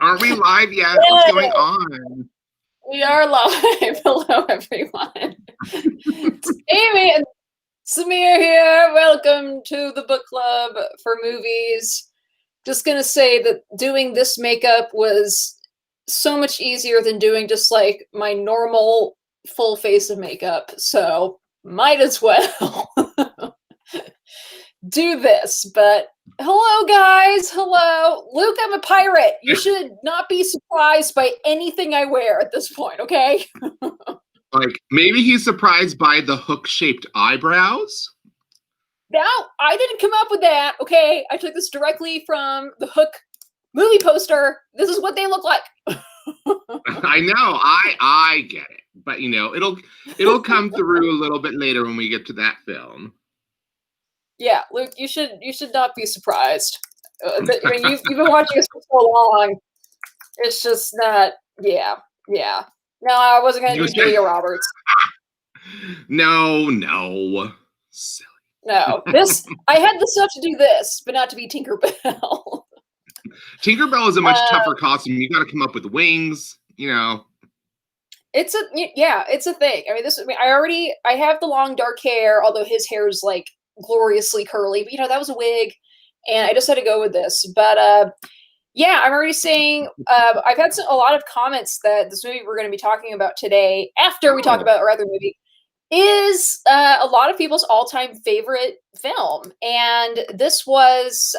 Aren't we live yet? What's going on? We are live. Hello, everyone. It's Amy and Samir here. Welcome to the book club for movies. Just gonna say that doing this makeup was so much easier than doing just like my normal full face of makeup. So might as well do this. But hello, guys. Hello. Luke, I'm a pirate. You should not be surprised by anything I wear at this point, okay? Like, maybe he's surprised by the hook-shaped eyebrows? No, I didn't come up with that, okay? I took this directly from the Hook movie poster. This is what they look like. I know. I get it. But, you know, it'll come through a little bit later when we get to that film. Yeah, Luke, you should not be surprised. I mean, you've been watching this for so long. It's just not. Yeah. No, I wasn't going to do Julia Roberts. No. Silly. No, I had the stuff to do this, but not to be Tinkerbell. Tinkerbell is a much tougher costume. You got to come up with wings. You know. It's a thing. I mean, I have the long dark hair, although his hair is like gloriously curly, but that was a wig, and I just had to go with this. But yeah, I'm already saying I've had a lot of comments that this movie we're going to be talking about today, after we talk about our other movie, is a lot of people's all-time favorite film. And this was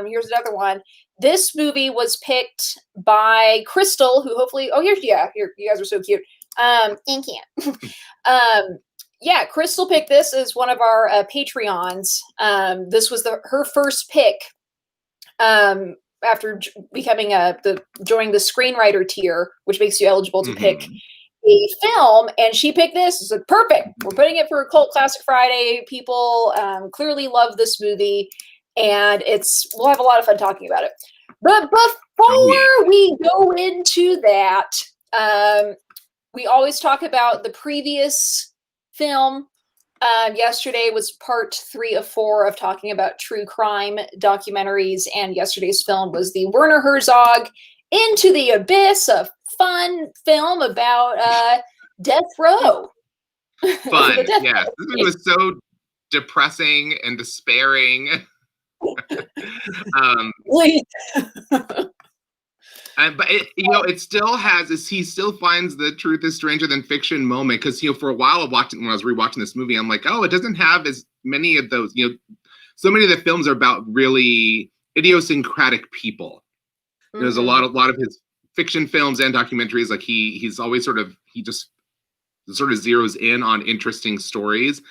here's another one. This movie was picked by Crystal, who hopefully you guys are so cute. Thank you. Yeah, Crystal picked this as one of our Patreons. This was her first pick after becoming joining the screenwriter tier, which makes you eligible to pick a film. And she picked this. It's perfect. We're putting it for a Cult Classic Friday. People clearly love this movie, and we'll have a lot of fun talking about it. But before we go into that, we always talk about the previous film. Yesterday was part 3 of 4 of talking about true crime documentaries, and yesterday's film was the Werner Herzog Into the Abyss, a fun film about death row. Fun, yeah. This movie was so depressing and despairing. But it still has he still finds the truth is stranger than fiction moment, because for a while when I was rewatching this movie, I'm like, oh, it doesn't have as many of those. So many of the films are about really idiosyncratic people. There's a lot of his fiction films and documentaries, like he's always he just sort of zeroes in on interesting stories.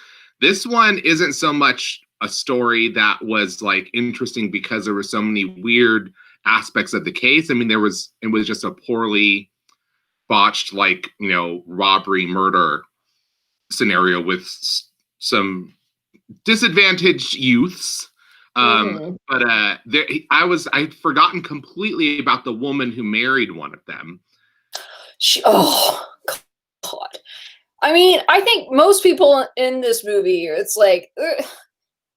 This one isn't so much a story that was like interesting because there were so many weird aspects of the case. I mean, it was just a poorly botched, robbery murder scenario with some disadvantaged youths. But I'd forgotten completely about the woman who married one of them. Oh God! I mean, I think most people in this movie, it's like.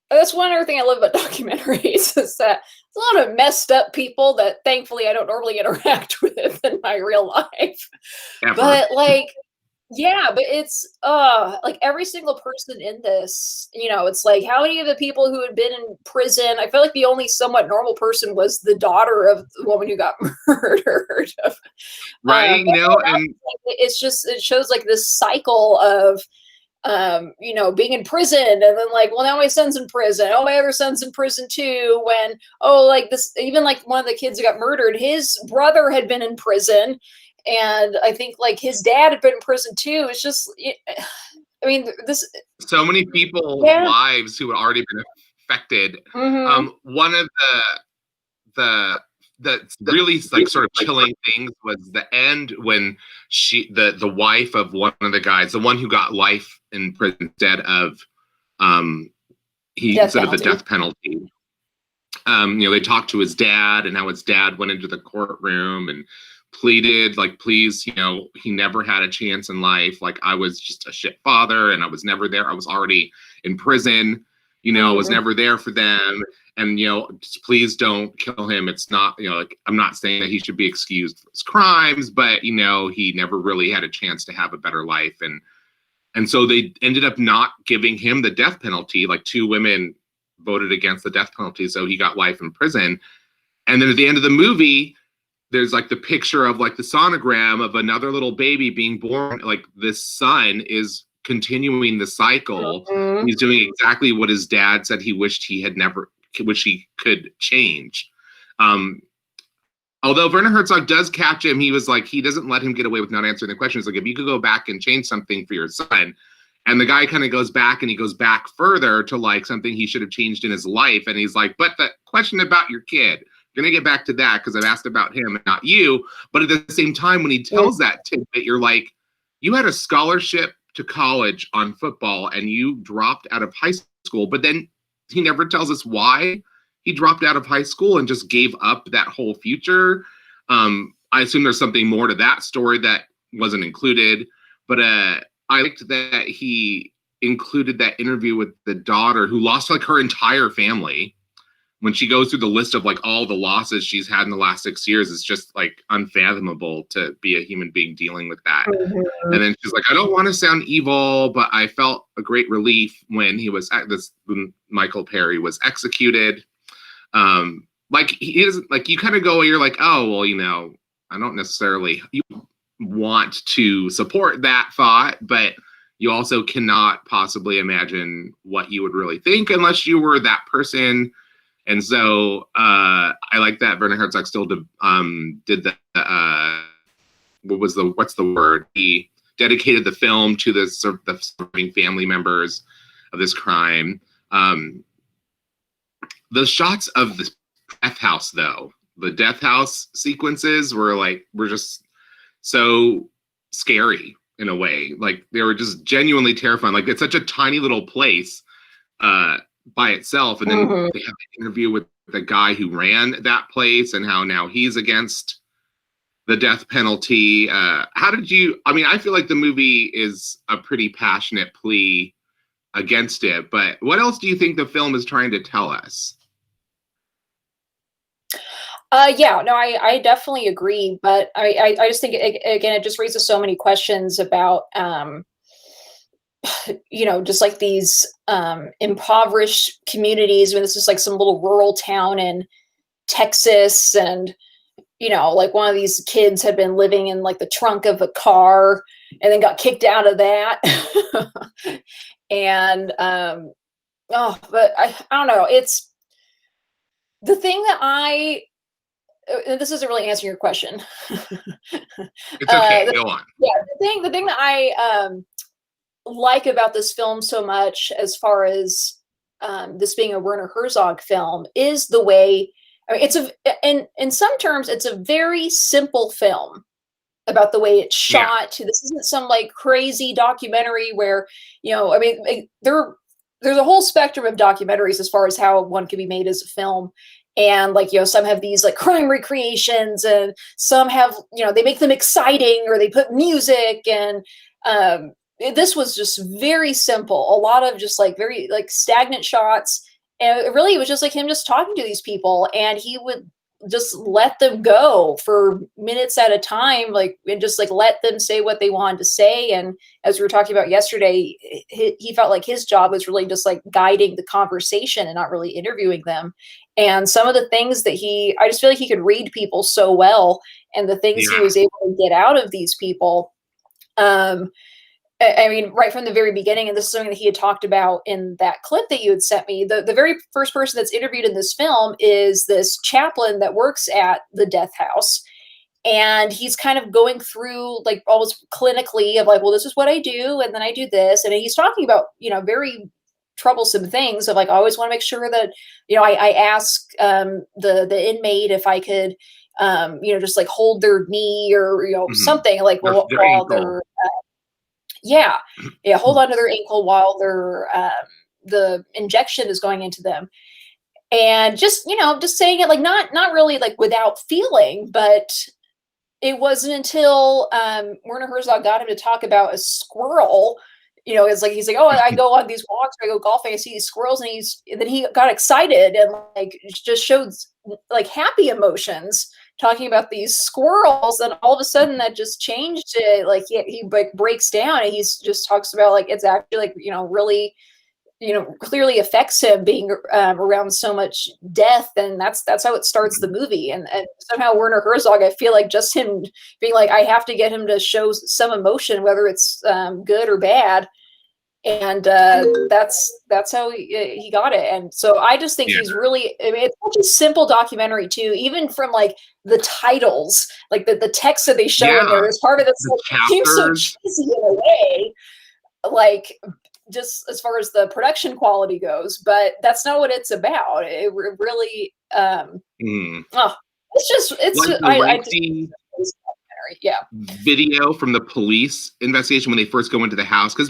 That's one other thing I love about documentaries, is that there's a lot of messed up people that thankfully I don't normally interact with in my real life. Ever. But but it's every single person in this, it's like how many of the people who had been in prison, I feel like the only somewhat normal person was the daughter of the woman who got murdered. Right. And it shows like this cycle of being in prison, and then now my son's in prison. Oh, my other son's in prison too. When even one of the kids who got murdered, his brother had been in prison, and I think his dad had been in prison too. It's just, I mean, this so many people's lives who had already been affected. One of the really sort of chilling things was the end when the wife of one of the guys, the one who got life in prison instead of the death penalty. They talked to his dad, and how his dad went into the courtroom and pleaded, please, he never had a chance in life. I was just a shit father, and I was never there. I was already in prison. I was never there for them. and just please don't kill him. It's not, like, I'm not saying that he should be excused for his crimes, but he never really had a chance to have a better life, and so they ended up not giving him the death penalty. Like, 2 women voted against the death penalty, so he got life in prison. And then at the end of the movie, there's like the picture of like the sonogram of another little baby being born. Like, this son is continuing the cycle. Mhm. He's doing exactly what his dad said he wished he had never, which he could change. Although Werner Herzog does catch him, he was like, he doesn't let him get away with not answering the questions. Like, if you could go back and change something for your son. And the guy kind of goes back, and he goes back further to like something he should have changed in his life. And he's like, but the question about your kid, going to get back to that because I've asked about him and not you. But at the same time, when he tells that tidbit, you're like, you had a scholarship to college on football and you dropped out of high school. But then he never tells us why he dropped out of high school and just gave up that whole future. I assume there's something more to that story that wasn't included. But I liked that he included that interview with the daughter who lost like her entire family. When she goes through the list of like all the losses she's had in the last 6 years, it's just like unfathomable to be a human being dealing with that. Mhm. And then she's like, I don't want to sound evil, but I felt a great relief when when Michael Perry was executed. Like, he isn't like, you kind of go, you're like, oh, well, I don't necessarily want to support that thought, but you also cannot possibly imagine what you would really think unless you were that person. And so I like that Werner Herzog still did the what's the word? He dedicated the film to the surviving family members of this crime. The shots of the death house, though, the death house sequences were just so scary in a way. Like, they were just genuinely terrifying. Like, it's such a tiny little place by itself, and then they have an interview with the guy who ran that place and how now he's against the death penalty. How did you? I mean, I feel like the movie is a pretty passionate plea against it, but what else do you think the film is trying to tell us? Yeah, no, I definitely agree, but I just think again, it just raises so many questions about just like these impoverished communities. I mean, this is like some little rural town in Texas, and like one of these kids had been living in like the trunk of a car and then got kicked out of that. And but I don't know. It's the thing that this isn't really answering your question. It's okay. Go on. Yeah, the thing that I like about this film so much, as far as this being a Werner Herzog film, is the way. I mean, in some terms, it's a very simple film about the way it's shot. Yeah. This isn't some like crazy documentary where I mean, there's a whole spectrum of documentaries as far as how one can be made as a film. And like, some have these like crime recreations, and some have, they make them exciting, or they put music, and this was just very simple. A lot of just like very like stagnant shots. And it was just like him just talking to these people, and he would just let them go for minutes at a time, like, and just like let them say what they wanted to say. And as we were talking about yesterday, he felt like his job was really just like guiding the conversation and not really interviewing them. And some of the things that I just feel like he could read people so well, and the things he was able to get out of these people. I mean, right from the very beginning, and this is something that he had talked about in that clip that you had sent me, the very first person that's interviewed in this film is this chaplain that works at the death house. And he's kind of going through like almost clinically of like, well, this is what I do, and then I do this. And he's talking about, very troublesome things of like, I always want to make sure that, I ask the inmate if I could, just like hold their knee, or, something like while they're hold on to their ankle while the injection is going into them. And just saying it like not really like without feeling. But it wasn't until Werner Herzog got him to talk about a squirrel it's like he's like, oh, I go on these walks, I go golfing, I see these squirrels, and then he got excited and like just showed like happy emotions talking about these squirrels, and all of a sudden that just changed to like he like breaks down and he's just talks about like it's actually like really clearly affects him being around so much death, and that's how it starts the movie. And somehow Werner Herzog, I feel like just him being like, I have to get him to show some emotion, whether it's good or bad, and that's how he got it. And so I just think he's really, I mean, it's such a simple documentary too, even from like the titles, like the text that they show in there is part of this, like, seems so cheesy in a way, like just as far as the production quality goes, but that's not what it's about. It really video from the police investigation when they first go into the house, because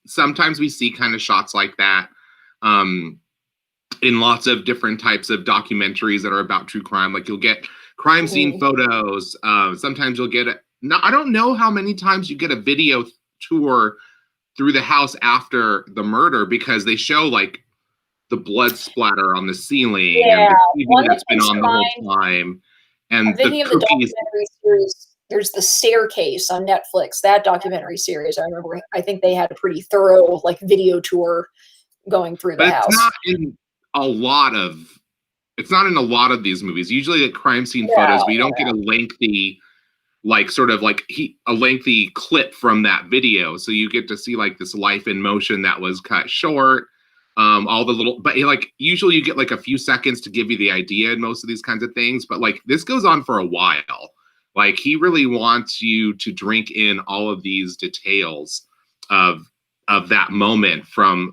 sometimes we see kind of shots like that in lots of different types of documentaries that are about true crime. Like you'll get crime scene photos, sometimes you'll get I don't know how many times you get a video tour through the house after the murder, because they show like the blood splatter on the ceiling and the TV that's been on the whole time. And the documentary series, there's The Staircase on Netflix, that documentary series. I remember, I think they had a pretty thorough like video tour going through the house. It's not in a lot of these movies. Usually at crime scene photos, but you don't get a lengthy a lengthy clip from that video, so you get to see like this life in motion that was cut short, all the little, but like usually you get like a few seconds to give you the idea in most of these kinds of things, but like this goes on for a while. Like he really wants you to drink in all of these details of that moment from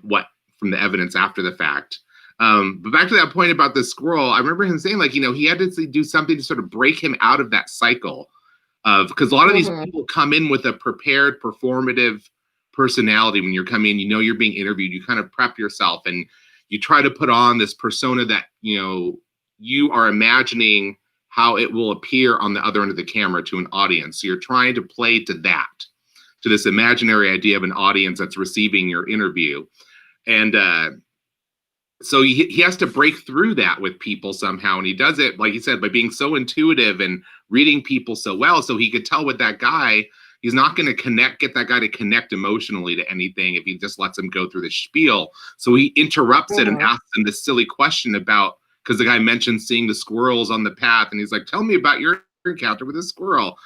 the evidence after the fact. But back to that point about the squirrel, I remember him saying like, he had to do something to sort of break him out of that cycle because a lot of these people come in with a prepared performative personality. When you're coming in, you're being interviewed, you kind of prep yourself and you try to put on this persona that, you are imagining how it will appear on the other end of the camera to an audience. So you're trying to play to this imaginary idea of an audience that's receiving your interview. And so he has to break through that with people somehow. And he does it, like you said, by being so intuitive and reading people so well. So he could tell with that guy, he's not going to get that guy to connect emotionally to anything if he just lets him go through the spiel. So he interrupts it and asks him this silly question about, because the guy mentioned seeing the squirrels on the path. And he's like, tell me about your encounter with a squirrel.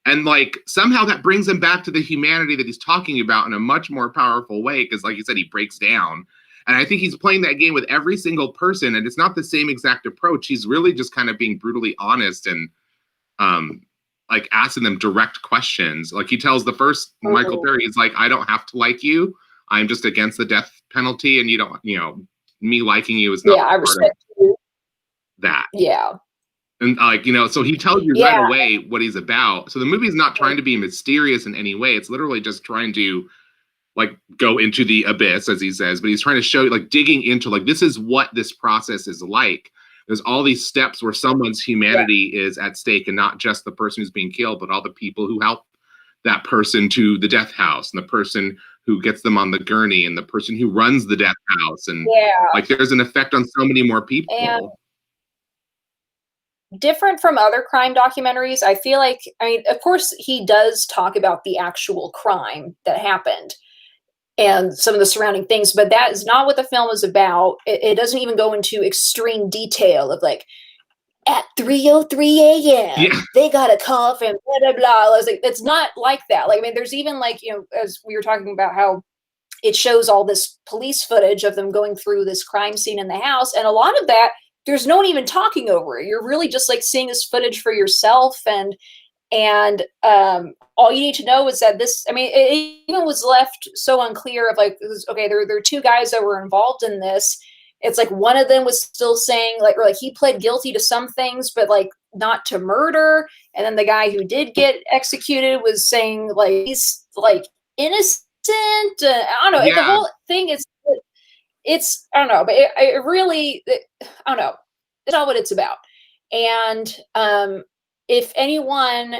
And like somehow that brings him back to the humanity that he's talking about in a much more powerful way. Because like you said, he breaks down. And I think he's playing that game with every single person. And it's not the same exact approach. He's really just kind of being brutally honest and like asking them direct questions. Like he tells the first Michael Berry, he's like, I don't have to like you. I'm just against the death penalty. And you don't, me liking you is not I respect you. That. Yeah. And like, so he tells you right away what he's about. So the movie is not trying to be mysterious in any way. It's literally just trying to like go into the abyss, as he says, but he's trying to show you, like digging into like, this is what this process is like. There's all these steps where someone's humanity is at stake, and not just the person who's being killed, but all the people who help that person to the death house, and the person who gets them on the gurney, and the person who runs the death house. And like, there's an effect on so many more people. And different from other crime documentaries, I feel like, of course he does talk about the actual crime that happened and some of the surrounding things, but that is not what the film is about. It doesn't even go into extreme detail of like, at 3:03 a.m. they got a call from blah, blah, blah. I was like, it's not like that. Like, there's even like, as we were talking about how it shows all this police footage of them going through this crime scene in the house. And a lot of that, there's no one even talking over it. You're really just like seeing this footage for yourself. And all you need to know is that this, it even was left so unclear of like, okay, there are two guys that were involved in this. It's like one of them was still saying like, or like he pled guilty to some things, but like not to murder. And then the guy who did get executed was saying like, he's like innocent. I don't know. The whole thing is, it's, I don't know, but it really, I don't know. It's not what it's about. And if anyone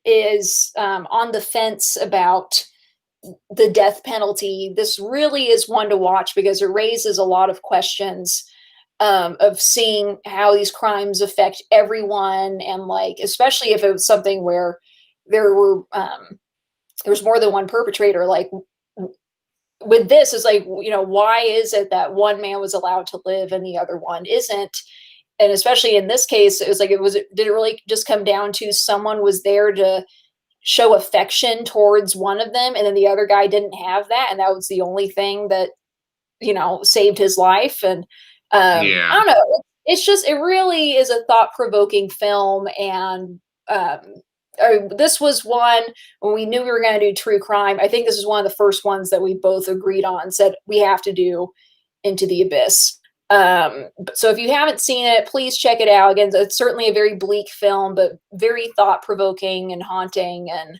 is on the fence about the death penalty, this really is one to watch because it raises a lot of questions of seeing how these crimes affect everyone, and like especially if it was something where there were there's more than one perpetrator. Like with this is like, why is it that one man was allowed to live and the other one isn't? And especially in this case, it was like, did it really just come down to someone was there to show affection towards one of them, and then the other guy didn't have that, and that was the only thing that saved his life? And I don't know, it's just, it really is a thought-provoking film. And this was one, when we knew we were going to do true crime, I think this is one of the first ones that we both agreed on, said we have to do Into the Abyss. So if you haven't seen it, please check it out. Again, it's certainly a very bleak film, but very thought-provoking and haunting, and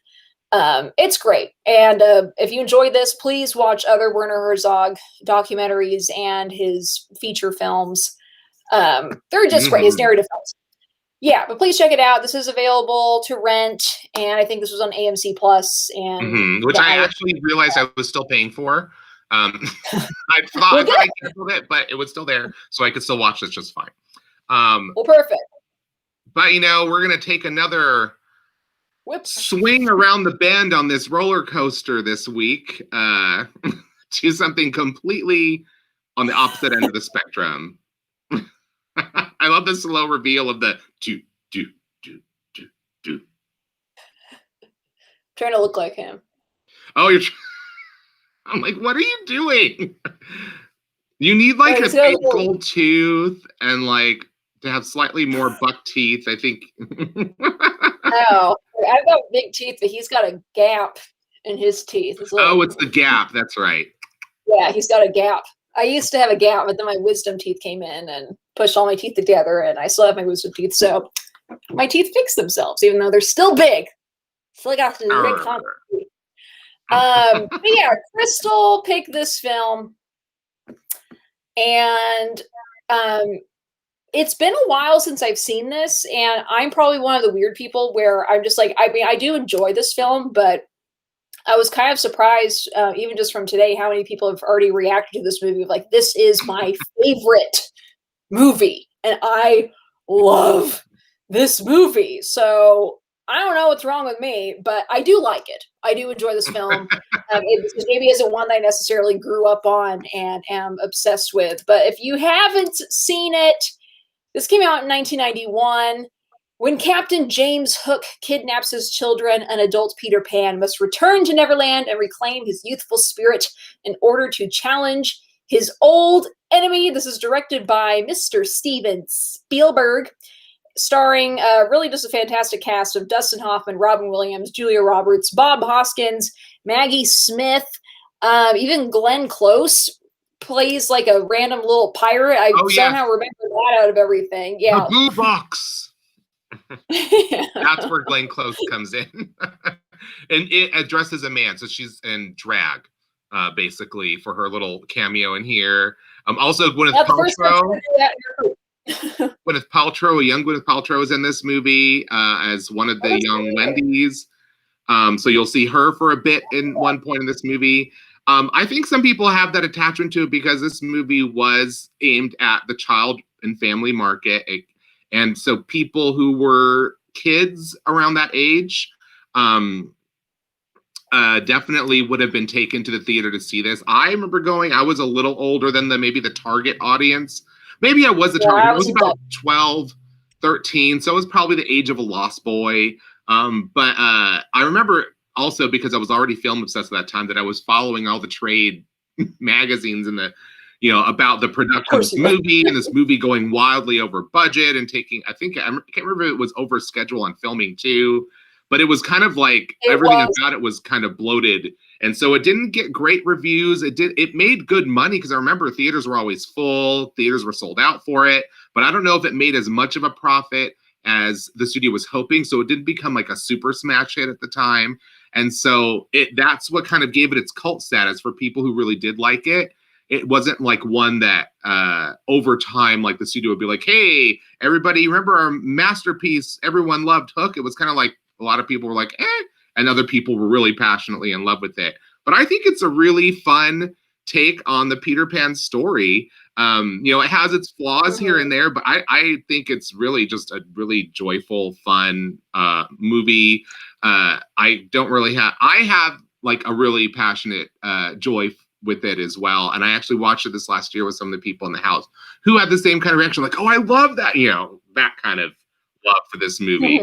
it's great. And if you enjoyed this, please watch other Werner Herzog documentaries and his feature films. They're just great, his narrative films. Yeah, but please check it out. This is available to rent, and I think this was on AMC Plus, and which I actually realized I was still paying for. I thought I canceled it, but it was still there, so I could still watch this just fine. Well, perfect. But we're gonna take another swing around the bend on this roller coaster this week to something completely on the opposite end of the spectrum. I love the slow reveal of the do. Trying to look like him. Oh, I'm like, what are you doing? You need like a big gold tooth and like to have slightly more buck teeth, I think. Oh, I've got big teeth, but he's got a gap in his teeth. It's the gap. That's right. Yeah, he's got a gap. I used to have a gap, but then my wisdom teeth came in and pushed all my teeth together, and I still have my wisdom teeth. So my teeth fix themselves, even though they're still big. Still got the big concrete. But yeah, Crystal picked this film, and it's been a while since I've seen this, and I'm probably one of the weird people where I'm just like, I mean, I do enjoy this film, but I was kind of surprised, even just from today, how many people have already reacted to this movie. Like, this is my favorite movie, and I love this movie. So I don't know what's wrong with me, but I do like it. I do enjoy this film. It maybe isn't one that I necessarily grew up on and am obsessed with. But if you haven't seen it, this came out in 1991. When Captain James Hook kidnaps his children, an adult Peter Pan must return to Neverland and reclaim his youthful spirit in order to challenge his old enemy. This is directed by Mr. Steven Spielberg, starring really just a fantastic cast of Dustin Hoffman, Robin Williams, Julia Roberts, Bob Hoskins, Maggie Smith, even Glenn Close plays like a random little pirate. I somehow remember that out of everything. Yeah, the Blue Box. That's where Glenn Close comes in. And it addresses a man, so she's in drag, basically, for her little cameo in here. Also, Gwyneth Paltrow. Gwyneth Paltrow, a young Gwyneth Paltrow, is in this movie as one of the young Wendy's. So you'll see her for a bit in one point in this movie. I think some people have that attachment to it because this movie was aimed at the child and family market. And so people who were kids around that age definitely would have been taken to the theater to see this. I remember I was a little older than maybe the target audience. Maybe I was the target. I was about 12, 13. So it was probably the age of a Lost Boy. But I remember also, because I was already film obsessed at that time, that I was following all the trade magazines and about the production of this movie, and this movie going wildly over budget and I can't remember if it was over schedule on filming too, but it was kind of like everything about it was kind of bloated. And so it didn't get great reviews. It made good money because I remember theaters were always full. Theaters were sold out for it, but I don't know if it made as much of a profit as the studio was hoping. So it didn't become like a super smash hit at the time. And so that's what kind of gave it its cult status for people who really did like it. It wasn't like one that over time, like the studio would be like, hey, everybody, remember our masterpiece? Everyone loved Hook. It was kind of like a lot of people were like, and other people were really passionately in love with it. But I think it's a really fun take on the Peter Pan story. It has its flaws here and there, but I think it's really just a really joyful, fun movie. I have like a really passionate joy with it as well. And I actually watched it this last year with some of the people in the house who had the same kind of reaction, like, oh, I love that, that kind of love for this movie.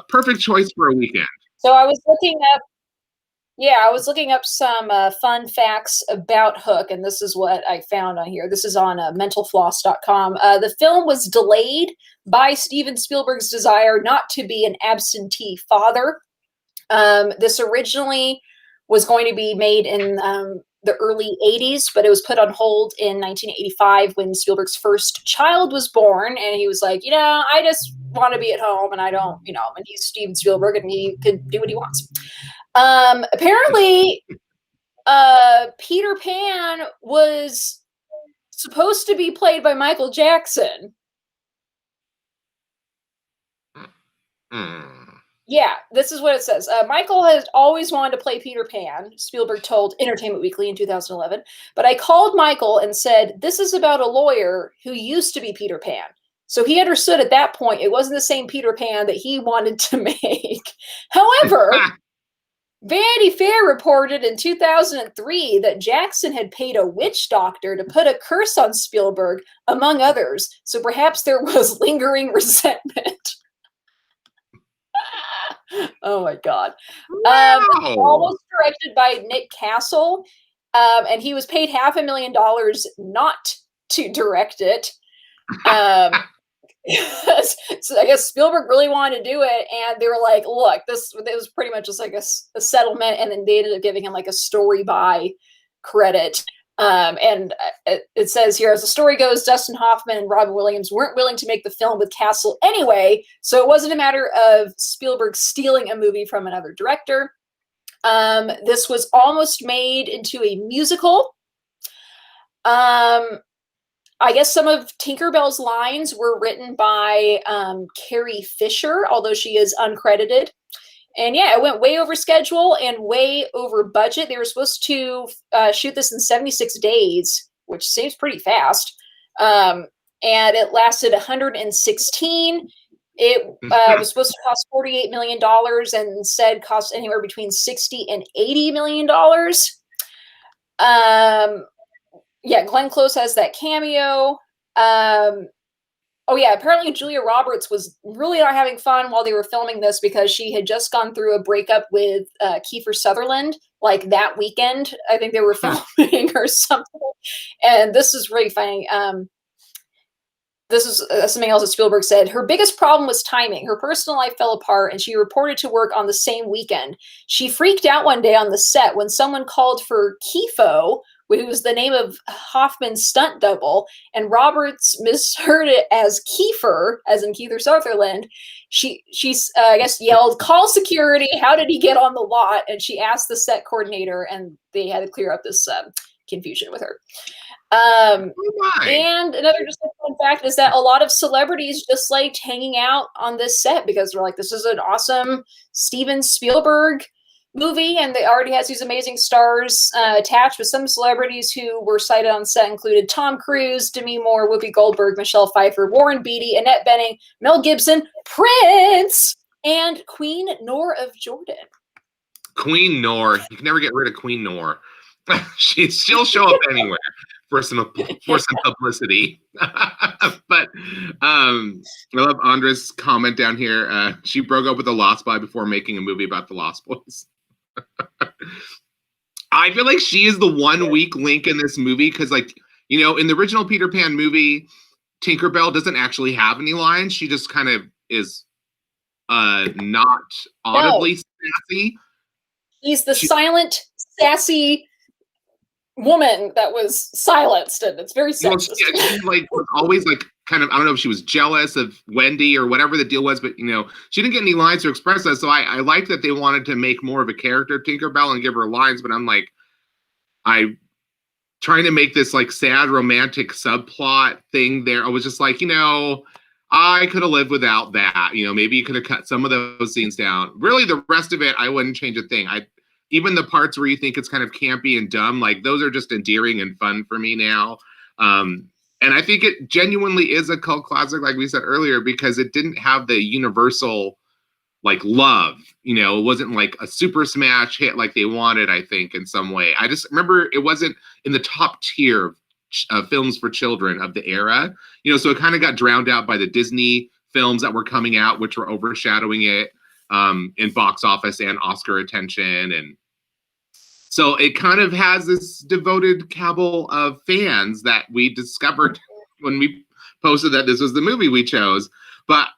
Perfect choice for a weekend. So I was looking up some fun facts about Hook, and this is what I found on here. This is on mentalfloss.com. The film was delayed by Steven Spielberg's desire not to be an absentee father. This originally was going to be made in the early 80s, but it was put on hold in 1985 when Spielberg's first child was born, and he was like, I just want to be at home, and I don't, and he's Steven Spielberg, and he could do what he wants. Apparently, Peter Pan was supposed to be played by Michael Jackson. Yeah, this is what it says. Michael has always wanted to play Peter Pan, Spielberg told Entertainment Weekly in 2011. But I called Michael and said, this is about a lawyer who used to be Peter Pan. So he understood at that point it wasn't the same Peter Pan that he wanted to make. However, Vanity Fair reported in 2003 that Jackson had paid a witch doctor to put a curse on Spielberg, among others. So perhaps there was lingering resentment. Oh my God. Wow. Almost directed by Nick Castle, and he was paid $500,000 not to direct it. So I guess Spielberg really wanted to do it, and they were like, look, it was pretty much just like a settlement, and then they ended up giving him like a story by credit. And it says here, as the story goes, Dustin Hoffman and Robin Williams weren't willing to make the film with Castle anyway, so it wasn't a matter of Spielberg stealing a movie from another director. This was almost made into a musical. I guess some of Tinkerbell's lines were written by Carrie Fisher, although she is uncredited. And yeah, it went way over schedule and way over budget. They were supposed to shoot this in 76 days, which seems pretty fast. And it lasted 116. It was supposed to cost $48 million and instead cost anywhere between $60 and $80 million. Yeah, Glenn Close has that cameo. Oh yeah, apparently Julia Roberts was really not having fun while they were filming this because she had just gone through a breakup with Kiefer Sutherland, like that weekend. I think they were filming or something. And this is really funny. This is something else that Spielberg said. Her biggest problem was timing. Her personal life fell apart and she reported to work on the same weekend. She freaked out one day on the set when someone called for Kifo, who was the name of Hoffman's stunt double, and Roberts misheard it as Kiefer, as in Kiefer Sutherland. She's I guess, yelled, "Call security, how did he get on the lot?" And she asked the set coordinator, and they had to clear up this confusion with her. And another just fun fact is that a lot of celebrities just liked hanging out on this set because they're like, this is an awesome Steven Spielberg movie, and it already has these amazing stars attached. With some celebrities who were cited on set included Tom Cruise, Demi Moore, Whoopi Goldberg, Michelle Pfeiffer, Warren Beatty, Annette Bening, Mel Gibson, Prince, and Queen Noor of Jordan. Queen Noor, you can never get rid of Queen Noor. She'll show up anywhere for some publicity. But I love Andres' comment down here. She broke up with the Lost Boy before making a movie about the Lost Boys. I feel like she is the one weak link in this movie because, like, in the original Peter Pan movie, Tinkerbell doesn't actually have any lines. She just kind of is not audibly sassy. She's the silent, sassy woman that was silenced, and it's very sexist. Yeah, she was always kind of, I don't know if she was jealous of Wendy or whatever the deal was, but she didn't get any lines to express that. So I liked that they wanted to make more of a character Tinkerbell and give her lines, but I'm like, I trying to make this sad romantic subplot thing there. I was just like, I could have lived without that. Maybe you could have cut some of those scenes down. Really, the rest of it, I wouldn't change a thing. even the parts where you think it's kind of campy and dumb, like those are just endearing and fun for me now. And I think it genuinely is a cult classic, like we said earlier, because it didn't have the universal like love, it wasn't like a super smash hit like they wanted, I think, in some way. I just remember it wasn't in the top tier of films for children of the era, so it kind of got drowned out by the Disney films that were coming out, which were overshadowing it in box office and Oscar attention. And so it kind of has this devoted cabal of fans that we discovered when we posted that this was the movie we chose. But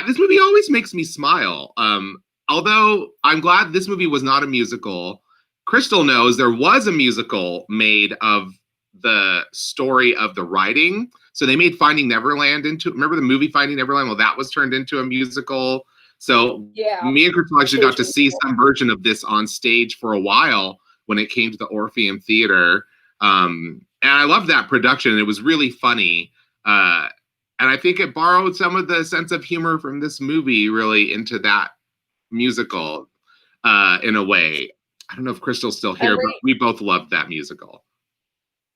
this movie always makes me smile. Although I'm glad this movie was not a musical. Crystal knows there was a musical made of the story of the writing. So they made Finding Neverland remember the movie Finding Neverland? Well, that was turned into a musical. So me and Crystal actually got to see some version of this on stage for a while when it came to the Orpheum Theater. And I loved that production. It was really funny. And I think it borrowed some of the sense of humor from this movie really into that musical in a way. I don't know if Crystal's still here, but we both loved that musical.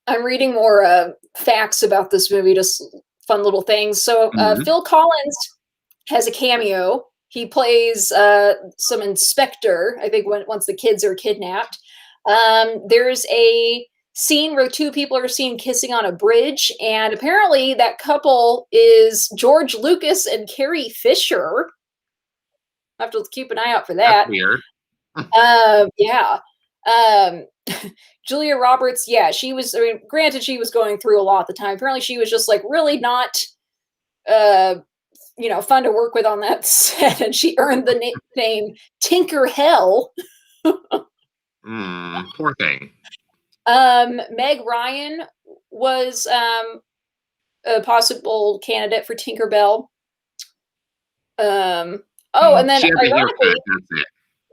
I'm reading more facts about this movie, just fun little things. So Phil Collins has a cameo. He plays some inspector, I think, once the kids are kidnapped. There's a scene where two people are seen kissing on a bridge, and apparently that couple is George Lucas and Carrie Fisher. I have to keep an eye out for that. That's weird. Yeah. Julia Roberts, she was, granted, she was going through a lot at the time. Apparently she was just like really not, fun to work with on that set, and she earned the name Tinker Hell. Poor thing. Meg Ryan was a possible candidate for Tinkerbell. And then ironically,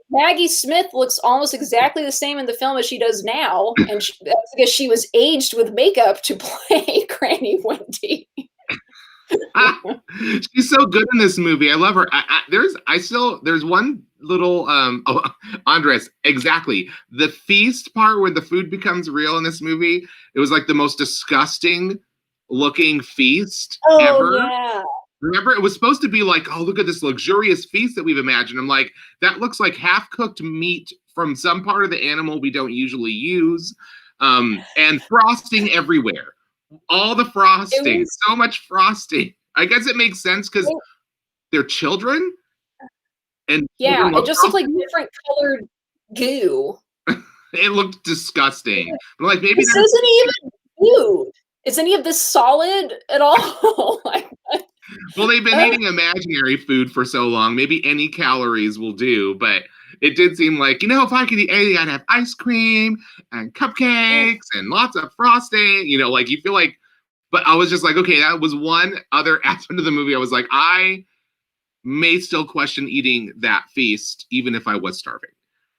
Maggie Smith looks almost exactly the same in the film as she does now, and that's because she was aged with makeup to play Granny Wendy. She's so good in this movie. I love her. There's one little Andres, exactly. The feast part where the food becomes real in this movie, it was like the most disgusting looking feast ever. Yeah. Remember, it was supposed to be like, oh, look at this luxurious feast that we've imagined. I'm like, that looks like half-cooked meat from some part of the animal we don't usually use, and frosting everywhere. All the frosting, so much frosting. I guess it makes sense because they're children. And it just looked like different colored goo. It looked disgusting. But like, maybe this isn't even food. Is any of this solid at all? Well, they've been eating imaginary food for so long. Maybe any calories will do, but it did seem like, if I could eat anything, I'd have ice cream and cupcakes and lots of frosting, like you feel like, but I was just like, okay, that was one other aspect of the movie. I was like, I may still question eating that feast, even if I was starving.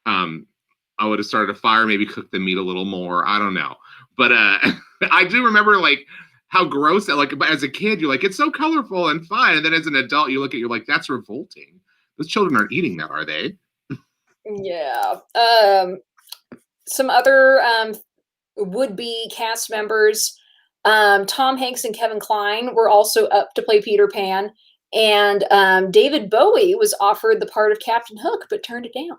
I would have started a fire, maybe cooked the meat a little more. I don't know. But I do remember like how gross that, but as a kid, you're like, it's so colorful and fun. And then as an adult, you look at, you're like, that's revolting. Those children aren't eating that, are they? Yeah. Some other would-be cast members, Tom Hanks and Kevin Kline were also up to play Peter Pan. And David Bowie was offered the part of Captain Hook, but turned it down.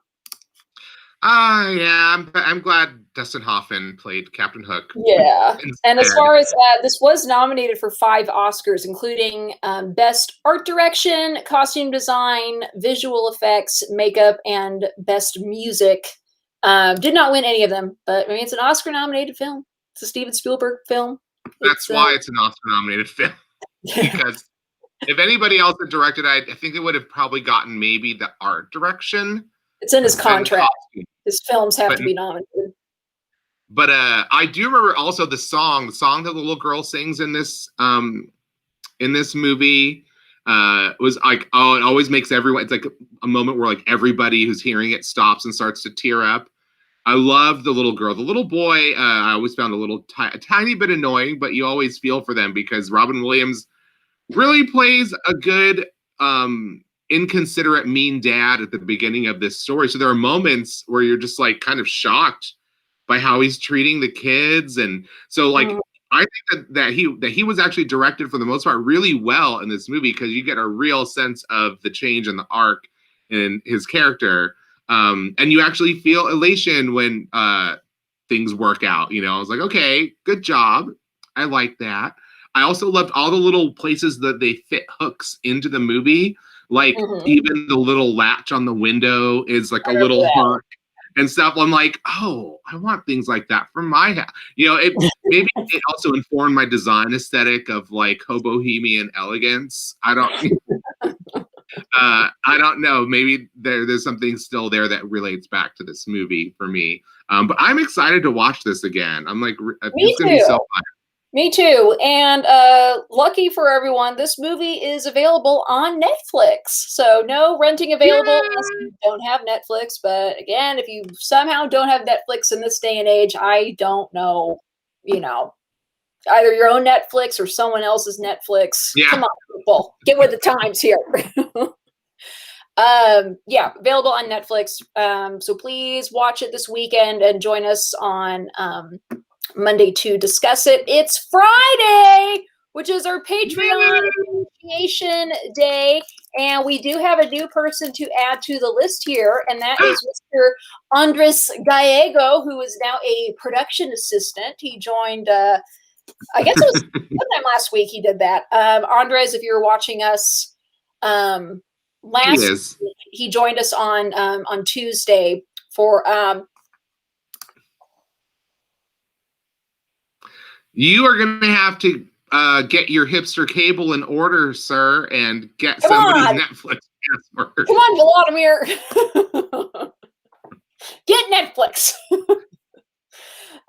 Yeah, I'm glad Dustin Hoffman played Captain Hook. Yeah, and as far as this was nominated for 5 Oscars, including Best Art Direction, Costume Design, Visual Effects, Makeup, and Best Music. Did not win any of them, but it's an Oscar-nominated film. It's a Steven Spielberg film. That's why it's an Oscar-nominated film. Because if anybody else had directed, I think it would have probably gotten maybe the art direction. It's in his contract. His films have to be nominated. But I do remember also the song that the little girl sings in this movie was like, oh, it always makes everyone, it's like a moment where like everybody who's hearing it stops and starts to tear up. I love the little girl. The little boy, I always found a tiny bit annoying, but you always feel for them because Robin Williams really plays a good inconsiderate, mean dad at the beginning of this story. So there are moments where you're just like kind of shocked by how he's treating the kids. And so like I think that he was actually directed for the most part really well in this movie, because you get a real sense of the change in the arc in his character. And you actually feel elation when things work out. You know, I was like, okay, good job. I like that. I also loved all the little places that they fit hooks into the movie. Like even the little latch on the window is like a little hook and stuff. I'm like, oh, I want things like that for my house. You know, maybe it also informed my design aesthetic of like hobohemian elegance. I don't know. Maybe there's something still there that relates back to this movie for me. But I'm excited to watch this again. I'm like, it's gonna be so fun. Me too. And lucky for everyone, this movie is available on Netflix. So no renting available unless you don't have Netflix. But again, if you somehow don't have Netflix in this day and age, I don't know, you know, either your own Netflix or someone else's Netflix. Yeah. Come on, people. Get with the times here. Yeah, available on Netflix. So please watch it this weekend and join us on Monday to discuss it. It's Friday, which is our Patreon Appreciation Day, and we do have a new person to add to the list here, and that is Mr. Andres Gallego, who is now a production assistant. He joined, I guess it was sometime last week he did that. Andres, if you're watching us, last week, he joined us on Tuesday for you are going to have to get your hipster cable in order, sir, and get somebody's Netflix password. Come on, Vladimir. Get Netflix.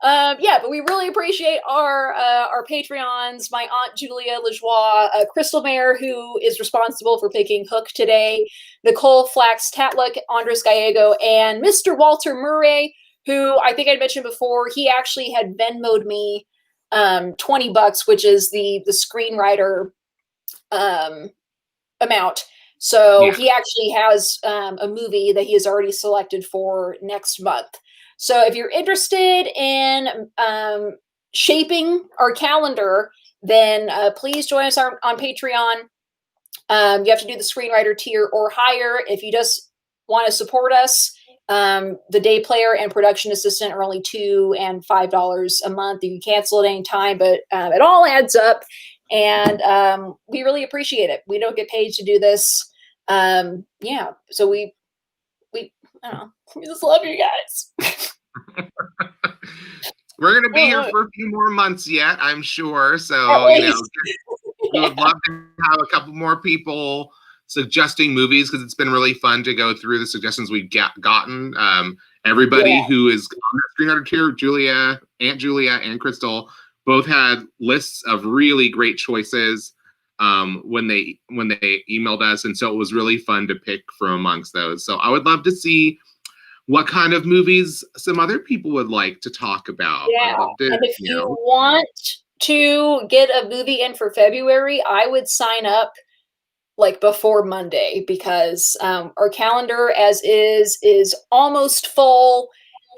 Yeah, but we really appreciate our Patreons. My Aunt Julia Lajoie, Crystal Mayer, who is responsible for picking Hook today, Nicole Flax Tatluck, Andres Gallego, and Mr. Walter Murray, who I think I mentioned before. He actually had Venmo'd me $20, which is the screenwriter amount. So he actually has a movie that he has already selected for next month. So if you're interested in shaping our calendar, then please join us on Patreon. You have to do the screenwriter tier or higher. If you just want to support us, the day player and production assistant are only $2 and $5 a month. You can cancel at any time, but it all adds up, and we really appreciate it. We don't get paid to do this. Yeah, so we I don't know. We just love you guys. We're gonna be here for a few more months yet, I'm sure. So you know, we would love to have a couple more people suggesting movies, because it's been really fun to go through the suggestions we've gotten. Everybody who is on the screenwriter tier, Aunt Julia and Crystal, both had lists of really great choices when they emailed us, and so it was really fun to pick from amongst those. So I would love to see what kind of movies some other people would like to talk about. Yeah, and if you want to get a movie in for February, I would sign up like before Monday, because our calendar as is almost full,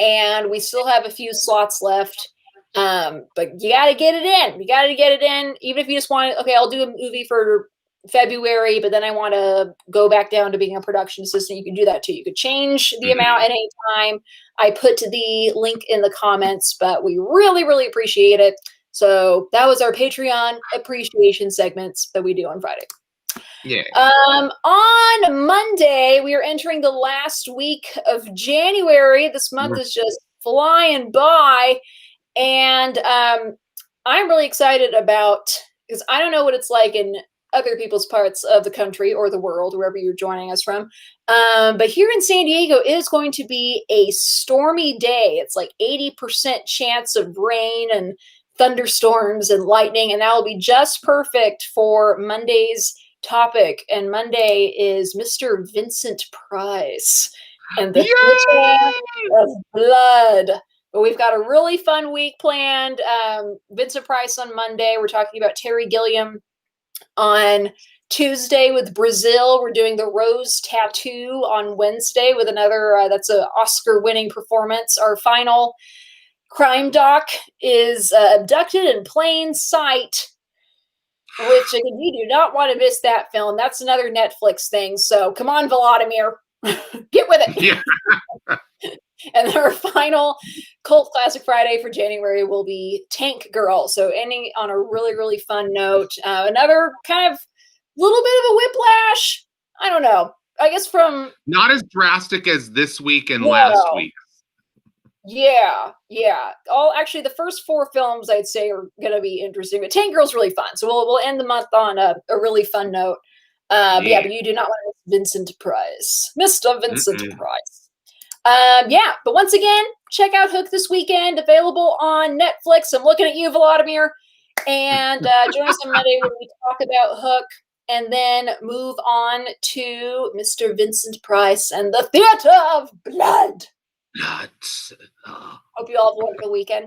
and we still have a few slots left. But you got to get it in. You got to get it in, even if you just want to, okay, I'll do a movie for February, but then I want to go back down to being a production assistant. You can do that too. You could change the amount at any time. I put the link in the comments, but we really, really appreciate it. So that was our Patreon appreciation segments that we do on Friday. Yeah. On Monday, we are entering the last week of January. This month is just flying by. And I'm really excited about, because I don't know what it's like in other people's parts of the country or the world, wherever you're joining us from. But here in San Diego, it is going to be a stormy day. It's like 80% chance of rain and thunderstorms and lightning. And that will be just perfect for Monday's topic. And Monday is Mr. Vincent Price and the Theater of Blood. But we've got a really fun week planned. Vincent Price on Monday. We're talking about Terry Gilliam on Tuesday with Brazil. We're doing The Rose Tattoo on Wednesday with another, that's an Oscar-winning performance. Our final crime doc is Abducted in Plain Sight, which, again, you do not want to miss that film. That's another Netflix thing. So come on, Vladimir, get with it. Yeah. And our final Cult Classic Friday for January will be Tank Girl. So ending on a really, really fun note. Another kind of little bit of a whiplash. I don't know. I guess from... Not as drastic as this week and last week. Yeah. Actually, the first 4 films I'd say are going to be interesting, but Tank Girl's really fun. So we'll end the month on a really fun note. But you do not want to miss Vincent Price. Mr. Vincent Price. But once again, check out Hook this weekend, available on Netflix. I'm looking at you, Vladimir. And join us on Monday when we talk about Hook, and then move on to Mr. Vincent Price and the Theater of Blood. Hope you all have a wonderful weekend.